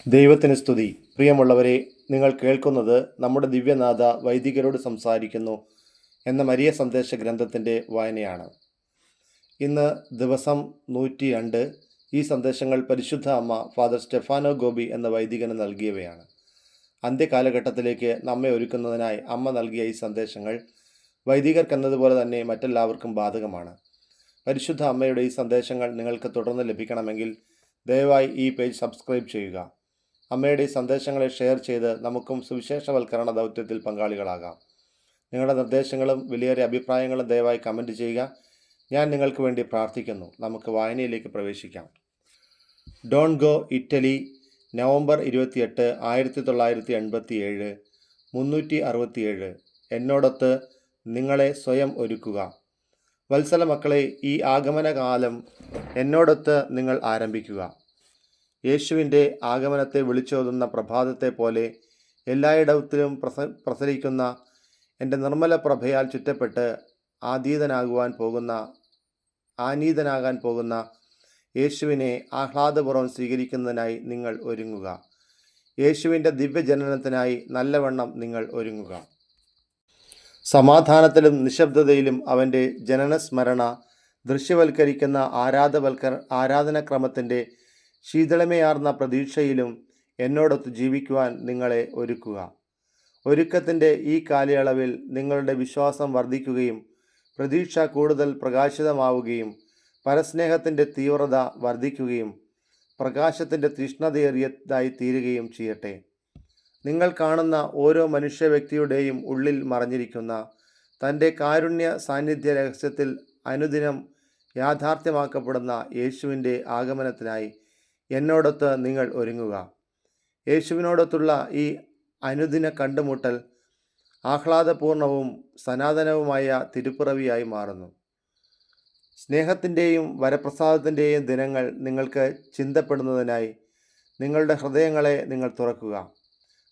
ദൈവത്തിന് സ്തുതി. പ്രിയമുള്ളവരെ, നിങ്ങൾ കേൾക്കുന്നത് നമ്മുടെ ദിവ്യനാഥ വൈദികരോട് സംസാരിക്കുന്നു എന്ന മരിയ സന്ദേശ ഗ്രന്ഥത്തിൻ്റെ വായനയാണ്. ഇന്ന് ദിവസം 102. ഈ സന്ദേശങ്ങൾ പരിശുദ്ധ അമ്മ ഫാദർ സ്റ്റെഫാനോ ഗോബി എന്ന വൈദികന് നൽകിയവയാണ്. അന്ത്യകാലഘട്ടത്തിലേക്ക് നമ്മെ ഒരുക്കുന്നതിനായി അമ്മ നൽകിയ ഈ സന്ദേശങ്ങൾ വൈദികർക്കെന്നതുപോലെ തന്നെ മറ്റെല്ലാവർക്കും ബാധകമാണ്. പരിശുദ്ധ അമ്മയുടെ ഈ സന്ദേശങ്ങൾ നിങ്ങൾക്ക് തുടർന്ന് ലഭിക്കണമെങ്കിൽ ദയവായി ഈ പേജ് സബ്സ്ക്രൈബ് ചെയ്യുക. അമ്മയുടെ ഈ സന്ദേശങ്ങളെ ഷെയർ ചെയ്ത് നമുക്കും സുവിശേഷവൽക്കരണ ദൗത്യത്തിൽ പങ്കാളികളാകാം. നിങ്ങളുടെ നിർദ്ദേശങ്ങളും വിലയേറിയ അഭിപ്രായങ്ങളും ദയവായി കമൻറ്റ് ചെയ്യുക. ഞാൻ നിങ്ങൾക്ക് വേണ്ടി പ്രാർത്ഥിക്കുന്നു. നമുക്ക് വായനയിലേക്ക് പ്രവേശിക്കാം. Don't go Italy, November 28, 1987. 367. എന്നോടൊത്ത് നിങ്ങളെ സ്വയം ഒരുക്കുക. വത്സല മക്കളെ, ഈ ആഗമനകാലം എന്നോടൊത്ത് നിങ്ങൾ ആരംഭിക്കുക. യേശുവിൻ്റെ ആഗമനത്തെ വിളിച്ചോതുന്ന പ്രഭാതത്തെ പോലെ എല്ലായിടത്തിലും പ്രസരിക്കുന്ന എൻ്റെ നിർമ്മല പ്രഭയാൽ ചുറ്റപ്പെട്ട് ആനീതനാകാൻ പോകുന്ന യേശുവിനെ ആഹ്ലാദപൂർവ്വം സ്വീകരിക്കുന്നതിനായി നിങ്ങൾ ഒരുങ്ങുക. യേശുവിൻ്റെ ദിവ്യജനനത്തിനായി നല്ലവണ്ണം നിങ്ങൾ ഒരുങ്ങുക. സമാധാനത്തിലും നിശബ്ദതയിലും അവൻ്റെ ജനനസ്മരണ ദൃശ്യവൽക്കരിക്കുന്ന ആരാധനാക്രമത്തിൻ്റെ ശീതളമയാർന്ന പ്രതീക്ഷയിലും എന്നോടൊത്ത് ജീവിക്കുവാൻ നിങ്ങളെ ഒരുക്കുക. ഒരുക്കത്തിൻ്റെ ഈ കാലയളവിൽ നിങ്ങളുടെ വിശ്വാസം വർദ്ധിക്കുകയും പ്രതീക്ഷ കൂടുതൽ പ്രകാശിതമാവുകയും പരസ്നേഹത്തിൻ്റെ തീവ്രത വർദ്ധിക്കുകയും പ്രകാശത്തിൻ്റെ തീഷ്ണതയേറിയതായി തീരുകയും ചെയ്യട്ടെ. നിങ്ങൾ കാണുന്ന ഓരോ മനുഷ്യ വ്യക്തിയുടെയും ഉള്ളിൽ മറഞ്ഞിരിക്കുന്ന തൻ്റെ കാരുണ്യ സാന്നിധ്യ രഹസ്യത്തിൽ അനുദിനം യാഥാർത്ഥ്യമാക്കപ്പെടുന്ന യേശുവിൻ്റെ ആഗമനത്തിനായി എന്നോടൊത്ത് നിങ്ങൾ ഒരുങ്ങുക. യേശുവിനോടൊത്തുള്ള ഈ അനുദിന കണ്ടുമുട്ടൽ ആഹ്ലാദപൂർണവും സനാതനവുമായ തിരുപ്പിറവിയായി മാറുന്നു. സ്നേഹത്തിൻ്റെയും വരപ്രസാദത്തിൻ്റെയും ദിനങ്ങൾ നിങ്ങൾക്ക് ചിന്തപ്പെടുന്നതിനായി നിങ്ങളുടെ ഹൃദയങ്ങളെ നിങ്ങൾ തുറക്കുക.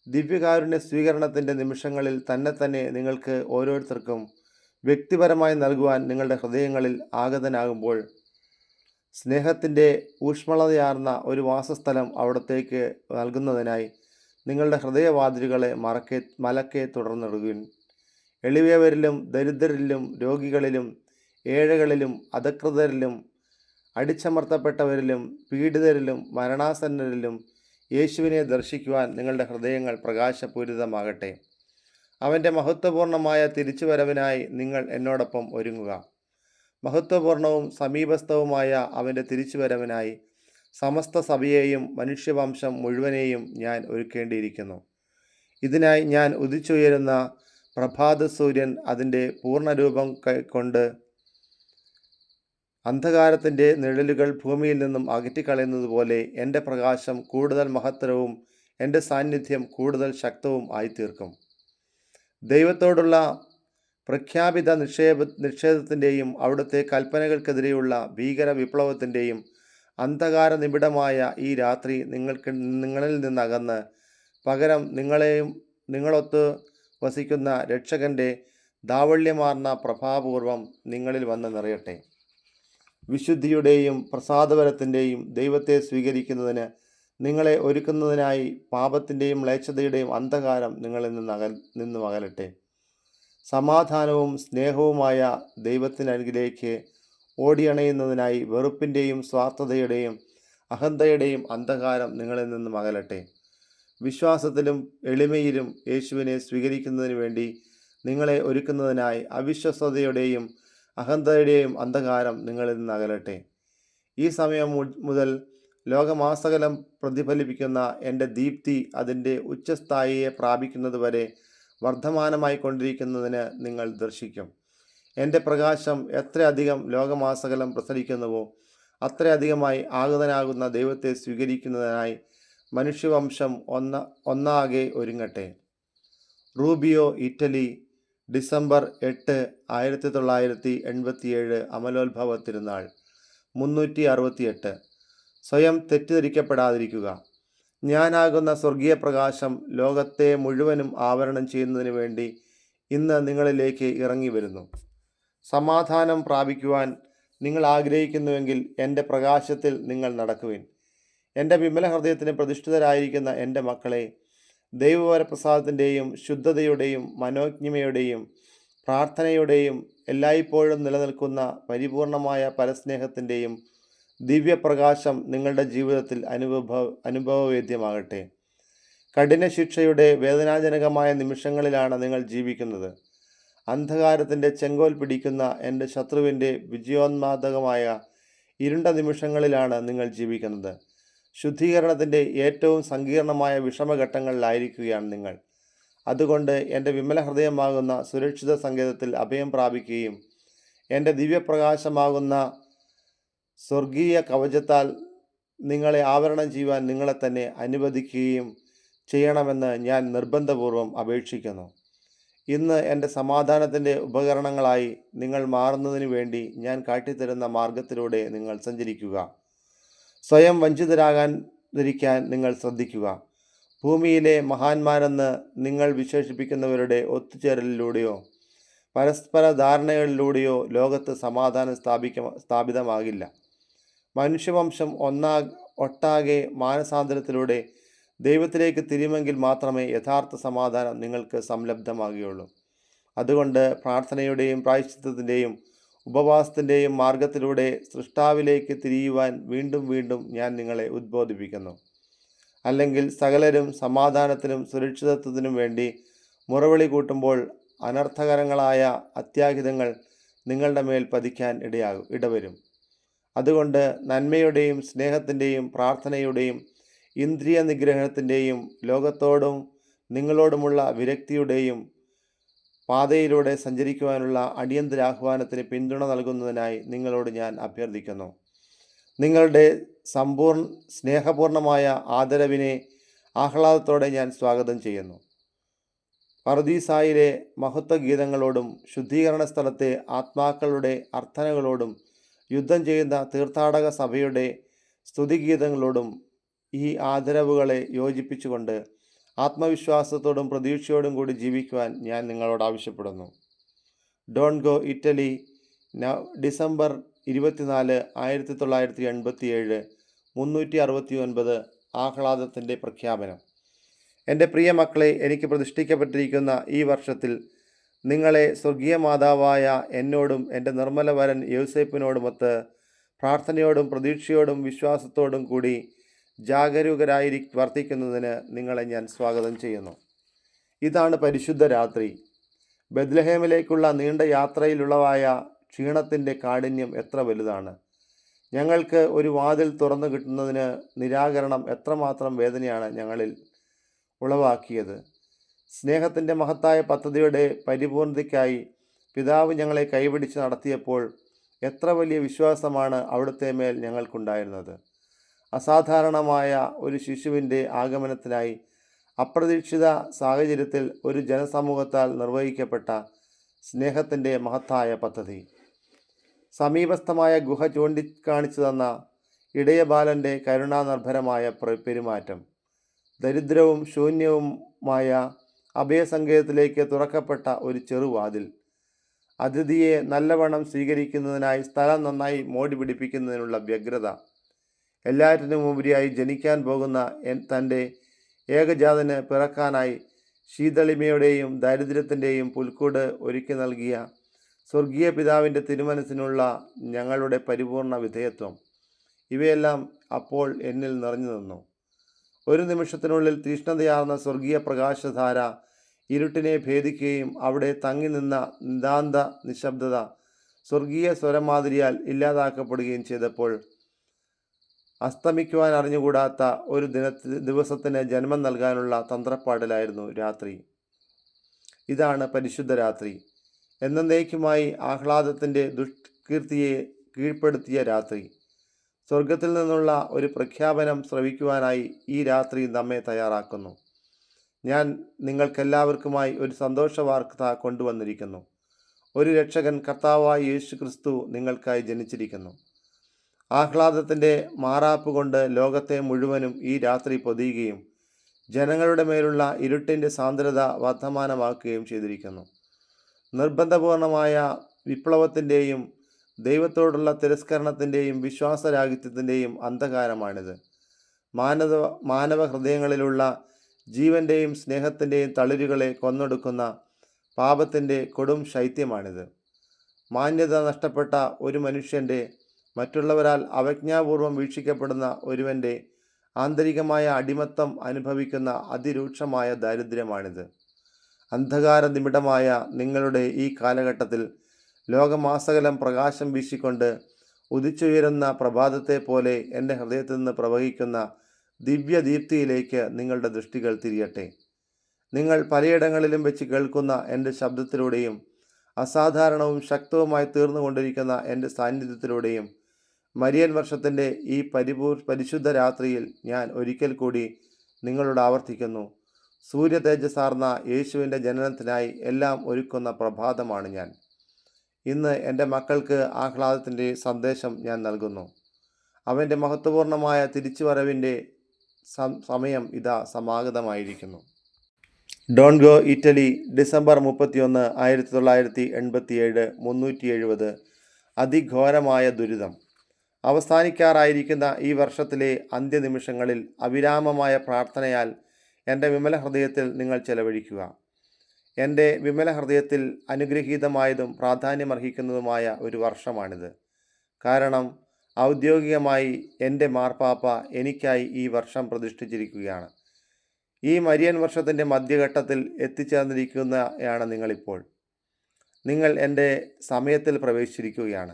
ദിവ്യകാരുണ്യ സ്വീകരണത്തിൻ്റെ നിമിഷങ്ങളിൽ തന്നെ നിങ്ങൾക്ക് ഓരോരുത്തർക്കും വ്യക്തിപരമായി നൽകുവാൻ നിങ്ങളുടെ ഹൃദയങ്ങളിൽ ആഗതനാകുമ്പോൾ സ്നേഹത്തിൻ്റെ ഊഷ്മളതയാർന്ന ഒരു വാസസ്ഥലം അവിടത്തേക്ക് നൽകുന്നതിനായി നിങ്ങളുടെ ഹൃദയവാതിലുകളെ മലക്കെ തുറന്നിടുവിൻ. എളിയവരിലും ദരിദ്രരിലും രോഗികളിലും ഏഴകളിലും അധകൃതരിലും അടിച്ചമർത്തപ്പെട്ടവരിലും പീഡിതരിലും മരണാസന്നരിലും യേശുവിനെ ദർശിക്കുവാൻ നിങ്ങളുടെ ഹൃദയങ്ങൾ പ്രകാശപൂരിതമാകട്ടെ. അവൻ്റെ മഹത്വപൂർണമായ തിരിച്ചുവരവിനായി നിങ്ങൾ എന്നോടൊപ്പം ഒരുങ്ങുക. മഹത്വപൂർണവും സമീപസ്ഥവുമായ അവൻ്റെ തിരിച്ചുവരവിനായി സമസ്ത സഭയെയും മനുഷ്യവംശം മുഴുവനെയും ഞാൻ ഒരുക്കേണ്ടിയിരിക്കുന്നു. ഇതിനായി ഞാൻ ഉദിച്ചുയരുന്ന പ്രഭാത സൂര്യൻ അതിൻ്റെ പൂർണ്ണരൂപം കൊണ്ട് അന്ധകാരത്തിൻ്റെ നിഴലുകൾ ഭൂമിയിൽ നിന്നും അകറ്റിക്കളയുന്നതുപോലെ എൻ്റെ പ്രകാശം കൂടുതൽ മഹത്തരവും എൻ്റെ സാന്നിധ്യം കൂടുതൽ ശക്തവും ആയിത്തീർക്കും. ദൈവത്തോടുള്ള പ്രഖ്യാപിത നിഷേധത്തിൻ്റെയും അവിടുത്തെ കൽപ്പനകൾക്കെതിരെയുള്ള ഭീകര വിപ്ലവത്തിൻ്റെയും അന്ധകാര നിബിഡമായ ഈ രാത്രി നിങ്ങളിൽ നിന്നകന്ന് പകരം നിങ്ങളൊത്ത് വസിക്കുന്ന രക്ഷകൻ്റെ ദാവള്യമാർന്ന പ്രഭാപൂർവം നിങ്ങളിൽ വന്ന് നിറയട്ടെ. വിശുദ്ധിയുടെയും പ്രസാദപരത്തിൻ്റെയും ദൈവത്തെ സ്വീകരിക്കുന്നതിന് നിങ്ങളെ ഒരുക്കുന്നതിനായി പാപത്തിൻ്റെയും മ്ലേച്ഛതയുടെയും അന്ധകാരം നിങ്ങളിൽ നിന്നും അകലട്ടെ. സമാധാനവും സ്നേഹവുമായ ദൈവത്തിനരികിലേക്ക് ഓടിയണയുന്നതിനായി വെറുപ്പിൻ്റെയും സ്വാർത്ഥതയുടെയും അഹന്തയുടെയും അന്ധകാരം നിങ്ങളിൽ നിന്നും അകലട്ടെ. വിശ്വാസത്തിലും എളിമയിലും യേശുവിനെ സ്വീകരിക്കുന്നതിന് വേണ്ടി നിങ്ങളെ ഒരുക്കുന്നതിനായി അവിശ്വസ്തതയുടെയും അഹന്തയുടെയും അന്ധകാരം നിങ്ങളിൽ നിന്ന് അകലട്ടെ. ഈ സമയം മുതൽ ലോകമാസകലം പ്രതിഫലിപ്പിക്കുന്ന എൻ്റെ ദീപ്തി അതിൻ്റെ ഉച്ചസ്ഥായിയെ പ്രാപിക്കുന്നത് വരെ വർദ്ധമാനമായി കൊണ്ടിരിക്കുന്നതിന് നിങ്ങൾ ദർശിക്കും. എൻ്റെ പ്രകാശം എത്രയധികം ലോകമാസകലം പ്രസരിക്കുന്നുവോ അത്രയധികമായി ആഗതനാകുന്ന ദൈവത്തെ സ്വീകരിക്കുന്നതിനായി മനുഷ്യവംശം ഒന്നാകെ ഒരുങ്ങട്ടെ. Rubio, Italy, December 8, 1987. അമലോത്ഭവ തിരുനാൾ. 368. സ്വയം തെറ്റിദ്ധരിക്കപ്പെടാതിരിക്കുക. ഞാനാകുന്ന സ്വർഗീയ പ്രകാശം ലോകത്തെ മുഴുവനും ആവരണം ചെയ്യുന്നതിന് വേണ്ടി ഇന്ന് നിങ്ങളിലേക്ക് ഇറങ്ങി വരുന്നു. സമാധാനം പ്രാപിക്കുവാൻ നിങ്ങൾ ആഗ്രഹിക്കുന്നുവെങ്കിൽ എൻ്റെ പ്രകാശത്തിൽ നിങ്ങൾ നടക്കുവിൻ. എൻ്റെ വിമല ഹൃദയത്തിന് പ്രതിഷ്ഠിതരായിരിക്കുന്ന എൻ്റെ മക്കളെ, ദൈവവരപ്രസാദത്തിൻ്റെയും ശുദ്ധതയുടെയും മനോജ്ഞമയുടെയും പ്രാർത്ഥനയുടെയും എല്ലായ്പ്പോഴും നിലനിൽക്കുന്ന പരിപൂർണമായ പരസ്നേഹത്തിൻ്റെയും ദിവ്യപ്രകാശം നിങ്ങളുടെ ജീവിതത്തിൽ അനുഭവവേദ്യമാകട്ടെ. കഠിന ശിക്ഷയുടെ വേദനാജനകമായ നിമിഷങ്ങളിലാണ് നിങ്ങൾ ജീവിക്കുന്നത്. അന്ധകാരത്തിൻ്റെ ചെങ്കോൽ പിടിക്കുന്ന എൻ്റെ ശത്രുവിൻ്റെ വിജയോന്മാദകമായ ഇരുണ്ട നിമിഷങ്ങളിലാണ് നിങ്ങൾ ജീവിക്കുന്നത്. ശുദ്ധീകരണത്തിൻ്റെ ഏറ്റവും സങ്കീർണമായ വിഷമഘട്ടങ്ങളിലായിരിക്കുകയാണ് നിങ്ങൾ. അതുകൊണ്ട് എൻ്റെ വിമല ഹൃദയമാകുന്ന സുരക്ഷിത സങ്കേതത്തിൽ അഭയം പ്രാപിക്കുകയും എൻ്റെ ദിവ്യപ്രകാശമാകുന്ന സ്വർഗീയ കവചത്താൽ നിങ്ങളെ ആവരണം ചെയ്യുവാൻ നിങ്ങളെ തന്നെ അനുവദിക്കുകയും ചെയ്യണമെന്ന് ഞാൻ നിർബന്ധപൂർവം അപേക്ഷിക്കുന്നു. ഇന്ന് എൻ്റെ സമാധാനത്തിൻ്റെ ഉപകരണങ്ങളായി നിങ്ങൾ മാറുന്നതിന് വേണ്ടി ഞാൻ കാട്ടിത്തരുന്ന മാർഗത്തിലൂടെ നിങ്ങൾ സഞ്ചരിക്കുക. സ്വയം വഞ്ചിതരാകാതിരിക്കാൻ നിങ്ങൾ ശ്രദ്ധിക്കുക. ഭൂമിയിലെ മഹാന്മാരെന്ന് നിങ്ങൾ വിശേഷിപ്പിക്കുന്നവരുടെ ഒത്തുചേരലിലൂടെയോ പരസ്പര ധാരണകളിലൂടെയോ ലോകത്ത് സമാധാനം സ്ഥാപിതമാകില്ല. മനുഷ്യവംശം ഒട്ടാകെ മാനസാന്തരത്തിലൂടെ ദൈവത്തിലേക്ക് തിരിയുമെങ്കിൽ മാത്രമേ യഥാർത്ഥ സമാധാനം നിങ്ങൾക്ക് സംലബ്ധമാകുകയുള്ളൂ. അതുകൊണ്ട് പ്രാർത്ഥനയുടെയും പ്രായശ്ചിത്തത്തിൻ്റെയും ഉപവാസത്തിൻ്റെയും മാർഗത്തിലൂടെ സൃഷ്ടാവിലേക്ക് തിരിയുവാൻ വീണ്ടും വീണ്ടും ഞാൻ നിങ്ങളെ ഉദ്ബോധിപ്പിക്കുന്നു. അല്ലെങ്കിൽ സകലരും സമാധാനത്തിനും സുരക്ഷിതത്വത്തിനും വേണ്ടി മുറവിളി കൂട്ടുമ്പോൾ അനർത്ഥകരങ്ങളായ അത്യാഹിതങ്ങൾ നിങ്ങളുടെ മേൽ പതിക്കാൻ ഇടവരും. അതുകൊണ്ട് നന്മയുടെയും സ്നേഹത്തിൻ്റെയും പ്രാർത്ഥനയുടെയും ഇന്ദ്രിയ നിഗ്രഹത്തിൻ്റെയും ലോകത്തോടും നിങ്ങളോടുമുള്ള വിരക്തിയുടെയും പാതയിലൂടെ സഞ്ചരിക്കുവാനുള്ള അടിയന്തരാഹ്വാനത്തിന് പിന്തുണ നൽകുന്നതിനായി നിങ്ങളോട് ഞാൻ അഭ്യർത്ഥിക്കുന്നു. നിങ്ങളുടെ സ്നേഹപൂർണമായ ആദരവിനെ ആഹ്ലാദത്തോടെ ഞാൻ സ്വാഗതം ചെയ്യുന്നു. പറുദീസായിലെ മഹത്വ ഗീതങ്ങളോടും ശുദ്ധീകരണ സ്ഥലത്തെ ആത്മാക്കളുടെ അർത്ഥനകളോടും യുദ്ധം ചെയ്യുന്ന തീർത്ഥാടക സഭയുടെ സ്തുതിഗീതങ്ങളോടും ഈ ആദരവുകളെ യോജിപ്പിച്ചുകൊണ്ട് ആത്മവിശ്വാസത്തോടും പ്രതീക്ഷയോടും കൂടി ജീവിക്കുവാൻ ഞാൻ നിങ്ങളോട് ആവശ്യപ്പെടുന്നു. ഡോണ്ട് ഗോ ഇറ്റലി, ഡിസംബർ 24, 1987, 369 ആഹ്ലാദത്തിൻ്റെ പ്രഖ്യാപനം. എൻ്റെ പ്രിയ മക്കളെ, എനിക്ക് പ്രതിഷ്ഠിക്കപ്പെട്ടിരിക്കുന്ന ഈ വർഷത്തിൽ നിങ്ങളെ സ്വർഗീയ മാതാവായ എന്നോടും എൻ്റെ നിർമ്മലവരൻ യൗസേപ്പിനോടുമൊത്ത് പ്രാർത്ഥനയോടും പ്രതീക്ഷയോടും വിശ്വാസത്തോടും കൂടി ജാഗരൂകരായി വർത്തിക്കുന്നതിന് നിങ്ങളെ ഞാൻ സ്വാഗതം ചെയ്യുന്നു. ഇതാണ് പരിശുദ്ധ രാത്രി. ബെത്ലഹേമിലേക്കുള്ള നീണ്ട യാത്രയിലുള്ളവായ ക്ഷീണത്തിൻ്റെ കാഠിന്യം എത്ര വലുതാണ്. ഞങ്ങൾക്ക് ഒരു വാതിൽ തുറന്നു കിട്ടുന്നതിന് നിരാകരണം എത്രമാത്രം വേദനയാണ് ഞങ്ങളിൽ ഉളവാക്കിയത്. സ്നേഹത്തിൻ്റെ മഹത്തായ പദ്ധതിയുടെ പരിപൂർണതയ്ക്കായി പിതാവ് ഞങ്ങളെ കൈപിടിച്ച് നടത്തിയപ്പോൾ എത്ര വലിയ വിശ്വാസമാണ് അവിടുത്തെ മേൽ ഞങ്ങൾക്കുണ്ടായിരുന്നത്. അസാധാരണമായ ഒരു ശിശുവിൻ്റെ ആഗമനത്തിനായി അപ്രതീക്ഷിത സാഹചര്യത്തിൽ ഒരു ജനസമൂഹത്താൽ നിർവഹിക്കപ്പെട്ട സ്നേഹത്തിൻ്റെ മഹത്തായ പദ്ധതി. സമീപസ്ഥമായ ഗുഹ ചൂണ്ടിക്കാണിച്ചു തന്ന ഇടയബാലൻ്റെ കരുണാനിർഭരമായ പെരുമാറ്റം, ദരിദ്രവും ശൂന്യവുമായ അഭയസങ്കേതത്തിലേക്ക് തുറക്കപ്പെട്ട ഒരു ചെറുവാതിൽ, അതിഥിയെ നല്ലവണ്ണം സ്വീകരിക്കുന്നതിനായി സ്ഥലം നന്നായി മോടി പിടിപ്പിക്കുന്നതിനുള്ള വ്യഗ്രത, എല്ലാറ്റിനും ഉപരിയായി ജനിക്കാൻ പോകുന്ന തൻ്റെ ഏകജാതന് പിറക്കാനായി ശീതളിമയുടെയും ദാരിദ്ര്യത്തിൻ്റെയും പുൽക്കൂട് ഒരുക്കി നൽകിയ സ്വർഗീയ പിതാവിൻ്റെ തിരുമനസ്സിനുള്ള ഞങ്ങളുടെ പരിപൂർണ വിധേയത്വം, ഇവയെല്ലാം അപ്പോൾ എന്നിൽ നിറഞ്ഞു നിന്നു. ഒരു നിമിഷത്തിനുള്ളിൽ തീഷ്ണതയാർന്ന സ്വർഗീയ പ്രകാശധാര ഇരുട്ടിനെ ഭേദിക്കുകയും അവിടെ തങ്ങി നിന്ന നിതാന്ത നിശബ്ദത സ്വർഗീയ സ്വരമാതിരിയാൽ ഇല്ലാതാക്കപ്പെടുകയും ചെയ്തപ്പോൾ അസ്തമിക്കുവാൻ അറിഞ്ഞുകൂടാത്ത ഒരു ദിവസത്തിന് ജന്മം നൽകാനുള്ള തന്ത്രപ്പാടിലായിരുന്നു രാത്രി. ഇതാണ് പരിശുദ്ധ രാത്രി. എന്നേക്കുമായി ആഹ്ലാദത്തിൻ്റെ ദുഷ്കീർത്തിയെ കീഴ്പ്പെടുത്തിയ രാത്രി. സ്വർഗത്തിൽ നിന്നുള്ള ഒരു പ്രഖ്യാപനം ശ്രവിക്കുവാനായി ഈ രാത്രി നമ്മെ തയ്യാറാക്കുന്നു. ഞാൻ നിങ്ങൾക്കെല്ലാവർക്കുമായി ഒരു സന്തോഷ വാർത്ത കൊണ്ടുവന്നിരിക്കുന്നു. ഒരു രക്ഷകൻ, കർത്താവായ യേശു ക്രിസ്തു നിങ്ങൾക്കായി ജനിച്ചിരിക്കുന്നു. ആഹ്ലാദത്തിൻ്റെ മാറാപ്പ് കൊണ്ട് ലോകത്തെ മുഴുവനും ഈ രാത്രി പൊതിയുകയും ജനങ്ങളുടെ മേലുള്ള ഇരുട്ടിൻ്റെ സാന്ദ്രത വർദ്ധമാനമാക്കുകയും ചെയ്തിരിക്കുന്നു. നിർബന്ധപൂർണമായ വിപ്ലവത്തിൻ്റെയും ദൈവത്തോടുള്ള തിരസ്കരണത്തിൻ്റെയും വിശ്വാസരാഹിത്യത്തിൻ്റെയും അന്ധകാരമാണിത്. മാനവ ഹൃദയങ്ങളിലുള്ള ജീവൻ്റെയും സ്നേഹത്തിൻ്റെയും തളിരുകളെ കൊന്നൊടുക്കുന്ന പാപത്തിൻ്റെ കൊടും ശൈത്യമാണിത്. മാന്യത നഷ്ടപ്പെട്ട ഒരു മനുഷ്യൻ്റെ, മറ്റുള്ളവരാൽ അവജ്ഞാപൂർവം വീക്ഷിക്കപ്പെടുന്ന ഒരുവൻ്റെ ആന്തരികമായ അടിമത്തം അനുഭവിക്കുന്ന അതിരൂക്ഷമായ ദാരിദ്ര്യമാണിത്. അന്ധകാര നിമിഡമായ നിങ്ങളുടെ ഈ കാലഘട്ടത്തിൽ ലോകമാസകലം പ്രകാശം വീശിക്കൊണ്ട് ഉദിച്ചുയരുന്ന പ്രഭാതത്തെ പോലെ എൻ്റെ ഹൃദയത്തിൽ നിന്ന് പ്രവഹിക്കുന്ന ദിവ്യദീപ്തിയിലേക്ക് നിങ്ങളുടെ ദൃഷ്ടികൾ തിരിയട്ടെ. നിങ്ങൾ പലയിടങ്ങളിലും വെച്ച് കേൾക്കുന്ന എൻ്റെ ശബ്ദത്തിലൂടെയും അസാധാരണവും ശക്തവുമായി തീർന്നുകൊണ്ടിരിക്കുന്ന എൻ്റെ സാന്നിധ്യത്തിലൂടെയും മരിയൻ വർഷത്തിൻ്റെ ഈ പരിശുദ്ധ രാത്രിയിൽ ഞാൻ ഒരിക്കൽ കൂടി നിങ്ങളോട് ആവർത്തിക്കുന്നു, സൂര്യ തേജസ്സാർന്ന യേശുവിൻ്റെ ജനനത്തിനായി എല്ലാം ഒരുക്കുന്ന പ്രഭാതമാണ് ഞാൻ. ഇന്ന് എൻ്റെ മക്കൾക്ക് ആഹ്ലാദത്തിൻ്റെ സന്ദേശം ഞാൻ നൽകുന്നു. അവൻ്റെ മഹത്വപൂർണമായ തിരിച്ചുവരവിൻ്റെ സമയം ഇതാ സമാഗതമായിരിക്കുന്നു. Dongo Italy, December 31, 1987, 370. അതിഘോരമായ ദുരിതം. അവസാനിക്കാറായിരിക്കുന്ന ഈ വർഷത്തിലെ അന്ത്യനിമിഷങ്ങളിൽ അവിരാമമായ പ്രാർത്ഥനയാൽ എൻ്റെ വിമല ഹൃദയത്തിൽ നിങ്ങൾ ചെലവഴിക്കുക. എൻ്റെ വിമല ഹൃദയത്തിൽ അനുഗ്രഹീതമായതും പ്രാധാന്യമർഹിക്കുന്നതുമായ ഒരു വർഷമാണിത്. കാരണം ഔദ്യോഗികമായി എൻ്റെ മാർപ്പാപ്പ എനിക്കായി ഈ വർഷം പ്രതിഷ്ഠിച്ചിരിക്കുകയാണ്. ഈ മരിയൻ വർഷത്തിൻ്റെ മധ്യഘട്ടത്തിൽ എത്തിച്ചേർന്നിരിക്കുകയാണ് നിങ്ങളിപ്പോൾ. നിങ്ങൾ എൻ്റെ സമയത്തിൽ പ്രവേശിച്ചിരിക്കുകയാണ്.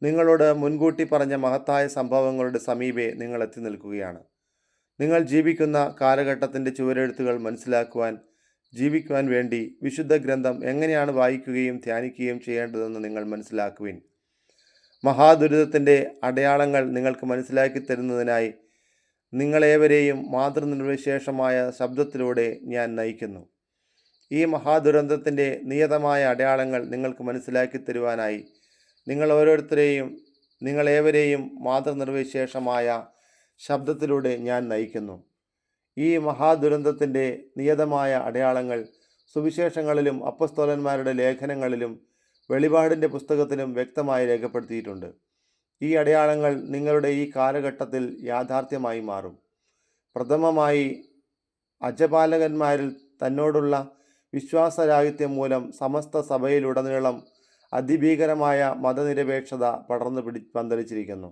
നിങ്ങളോട് മുൻകൂട്ടി പറഞ്ഞ മഹത്തായ സംഭവങ്ങളുടെ സമീപേ നിങ്ങൾ എത്തി നിൽക്കുകയാണ്. നിങ്ങൾ ജീവിക്കുന്ന കാലഘട്ടത്തിൻ്റെ ചുവരെഴുത്തുകൾ മനസ്സിലാക്കുവാൻ, ജീവിക്കുവാൻ വേണ്ടി വിശുദ്ധ ഗ്രന്ഥം എങ്ങനെയാണ് വായിക്കുകയും ധ്യാനിക്കുകയും ചെയ്യേണ്ടതെന്ന് നിങ്ങൾ മനസ്സിലാക്കുവിൻ. മഹാദുരിതത്തിൻ്റെ അടയാളങ്ങൾ നിങ്ങൾക്ക് മനസ്സിലാക്കി തരുന്നതിനായി നിങ്ങളേവരെയും മാതൃനിർവിശേഷമായ ശബ്ദത്തിലൂടെ ഞാൻ നയിക്കുന്നു. ഈ മഹാദുരന്തത്തിൻ്റെ നിയതമായ അടയാളങ്ങൾ നിങ്ങൾക്ക് മനസ്സിലാക്കി തരുവാനായി നിങ്ങളേവരെയും മാതൃനിർവിശേഷമായ ശബ്ദത്തിലൂടെ ഞാൻ നയിക്കുന്നു. ഈ മഹാദുരന്തത്തിൻ്റെ നിയതമായ അടയാളങ്ങൾ സുവിശേഷങ്ങളിലും അപ്പസ്തോലന്മാരുടെ ലേഖനങ്ങളിലും വെളിപാടിൻ്റെ പുസ്തകത്തിലും വ്യക്തമായി രേഖപ്പെടുത്തിയിട്ടുണ്ട്. ഈ അടയാളങ്ങൾ നിങ്ങളുടെ ഈ കാലഘട്ടത്തിൽ യാഥാർത്ഥ്യമായി മാറും. പ്രഥമമായി അജപാലകന്മാരിൽ തന്നോടുള്ള വിശ്വാസരാഹിത്യം മൂലം സമസ്ത സഭയിലുടനീളം അതിഭീകരമായ മതനിരപേക്ഷത പന്തലിച്ചിരിക്കുന്നു.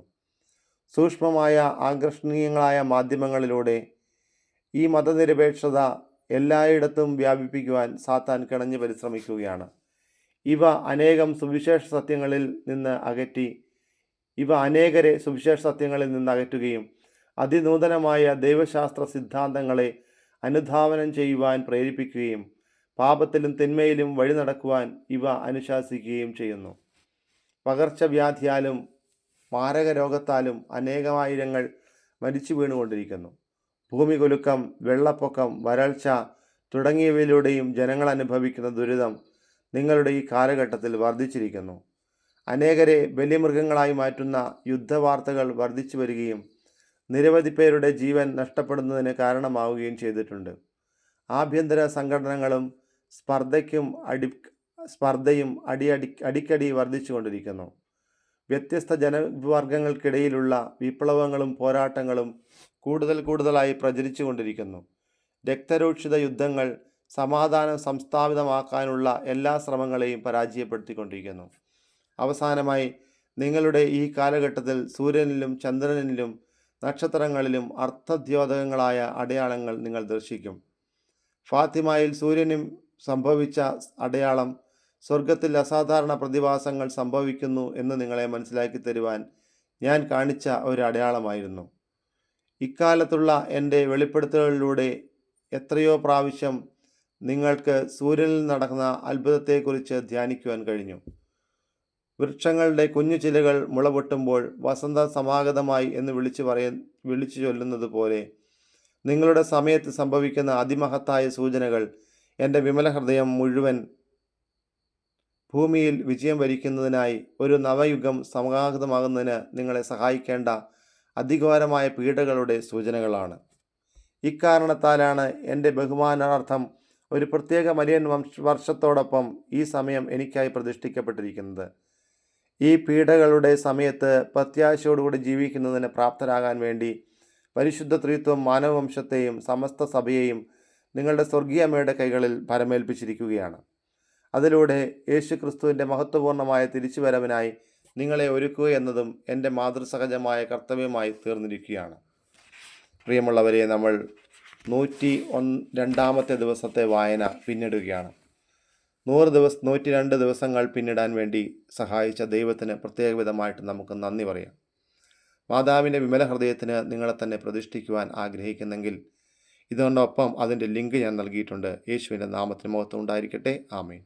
സൂക്ഷ്മമായ ആകർഷണീയങ്ങളായ മാധ്യമങ്ങളിലൂടെ ഈ മതനിരപേക്ഷത എല്ലായിടത്തും വ്യാപിപ്പിക്കുവാൻ സാത്താൻ കിണഞ്ഞു പരിശ്രമിക്കുകയാണ്. ഇവ അനേകം സുവിശേഷ സത്യങ്ങളിൽ നിന്ന് അകറ്റുകയും അതിനൂതനമായ ദൈവശാസ്ത്ര സിദ്ധാന്തങ്ങളെ അനുധാവനം ചെയ്യുവാൻ പ്രേരിപ്പിക്കുകയും പാപത്തിലും തിന്മയിലും വഴി നടക്കുവാൻ ഇവ അനുശാസിക്കുകയും ചെയ്യുന്നു. പകർച്ചവ്യാധിയാലും മാരകരോഗത്താലും അനേകമായിരങ്ങൾ മരിച്ചു വീണുകൊണ്ടിരിക്കുന്നു. ഭൂമികുലുക്കം, വെള്ളപ്പൊക്കം, വരൾച്ച തുടങ്ങിയവയിലൂടെയും ജനങ്ങൾ അനുഭവിക്കുന്ന ദുരിതം നിങ്ങളുടെ ഈ കാലഘട്ടത്തിൽ വർദ്ധിച്ചിരിക്കുന്നു. അനേകരെ ബലിമൃഗങ്ങളായി മാറ്റുന്ന യുദ്ധവാർത്തകൾ വർദ്ധിച്ചു വരികയും നിരവധി പേരുടെ ജീവൻ നഷ്ടപ്പെടുന്നതിന് കാരണമാവുകയും ചെയ്തിട്ടുണ്ട്. ആഭ്യന്തര സംഘടനകളും സ്പർദ്ധയും അടിക്കടി വർദ്ധിച്ചുകൊണ്ടിരിക്കുന്നു. വ്യത്യസ്ത ജനവർഗങ്ങൾക്കിടയിലുള്ള വിപ്ലവങ്ങളും പോരാട്ടങ്ങളും കൂടുതലായി പ്രചരിച്ചു കൊണ്ടിരിക്കുന്നു. രക്തരൂക്ഷിത യുദ്ധങ്ങൾ സമാധാനം സംസ്ഥാപിതമാക്കാനുള്ള എല്ലാ ശ്രമങ്ങളെയും പരാജയപ്പെടുത്തിക്കൊണ്ടിരിക്കുന്നു. അവസാനമായി നിങ്ങളുടെ ഈ കാലഘട്ടത്തിൽ സൂര്യനിലും ചന്ദ്രനിലും നക്ഷത്രങ്ങളിലും അർത്ഥദ്യോതകങ്ങളായ അടയാളങ്ങൾ നിങ്ങൾ ദർശിക്കും. ഫാത്തിമയിൽ സൂര്യനും സംഭവിച്ച അടയാളം സ്വർഗത്തിൽ അസാധാരണ പ്രതിഭാസങ്ങൾ സംഭവിക്കുന്നു എന്ന് നിങ്ങളെ മനസ്സിലാക്കി തരുവാൻ ഞാൻ കാണിച്ച ഒരു അടയാളമായിരുന്നു. ഇക്കാലത്തുള്ള എൻ്റെ വെളിപ്പെടുത്തലുകളിലൂടെ എത്രയോ പ്രാവശ്യം നിങ്ങൾക്ക് സൂര്യനിൽ നടക്കുന്ന അത്ഭുതത്തെക്കുറിച്ച് ധ്യാനിക്കുവാൻ കഴിഞ്ഞു. വൃക്ഷങ്ങളുടെ കുഞ്ഞു ചിലകൾ മുളപൊട്ടുമ്പോൾ വസന്ത സമാഗതമായി എന്ന് വിളിച്ചു ചൊല്ലുന്നത് പോലെ നിങ്ങളുടെ സമയത്ത് സംഭവിക്കുന്ന അതിമഹത്തായ സൂചനകൾ എൻ്റെ വിമല ഹൃദയം മുഴുവൻ ഭൂമിയിൽ വിജയം വരിക്കുന്നതിനായി ഒരു നവയുഗം സമാഗതമാകുന്നതിന് നിങ്ങളെ സഹായിക്കേണ്ട അതിഘോരമായ പീഡകളുടെ സൂചനകളാണ്. ഇക്കാരണത്താലാണ് എൻ്റെ ബഹുമാനാർത്ഥം ഒരു പ്രത്യേക മരിയൻ വർഷത്തോടൊപ്പം ഈ സമയം എനിക്കായി പ്രതിഷ്ഠിക്കപ്പെട്ടിരിക്കുന്നത്. ഈ പീഡകളുടെ സമയത്ത് പ്രത്യാശയോടുകൂടി ജീവിക്കുന്നതിന് പ്രാപ്തരാകാൻ വേണ്ടി പരിശുദ്ധ ത്രിത്വം മാനവവംശത്തെയും സമസ്ത സഭയെയും നിങ്ങളുടെ സ്വർഗീയ അമ്മയുടെ കൈകളിൽ പരമേൽപ്പിച്ചിരിക്കുകയാണ്. അതിലൂടെ യേശു ക്രിസ്തുവിൻ്റെ മഹത്വപൂർണ്ണമായ തിരിച്ചുവരവിനായി നിങ്ങളെ ഒരുക്കുക എന്നതും എൻ്റെ മാതൃസഹജമായ കർത്തവ്യമായി തീർന്നിരിക്കുകയാണ്. പ്രിയമുള്ളവരെ, നമ്മൾ 102 ദിവസത്തെ വായന പിന്നിടുകയാണ്. 102 ദിവസങ്ങൾ പിന്നിടാൻ വേണ്ടി സഹായിച്ച ദൈവത്തിന് പ്രത്യേകവിധമായിട്ട് നമുക്ക് നന്ദി പറയാം. മാതാവിൻ്റെ വിമല ഹൃദയത്തിന് നിങ്ങളെ തന്നെ പ്രതിഷ്ഠിക്കുവാൻ ആഗ്രഹിക്കുന്നെങ്കിൽ ഇതിനോടൊപ്പം അതിൻ്റെ ലിങ്ക് ഞാൻ നൽകിയിട്ടുണ്ട്. യേശുവിൻ്റെ നാമത്തിന് മഹത്വം ഉണ്ടായിരിക്കട്ടെ. ആമേൻ.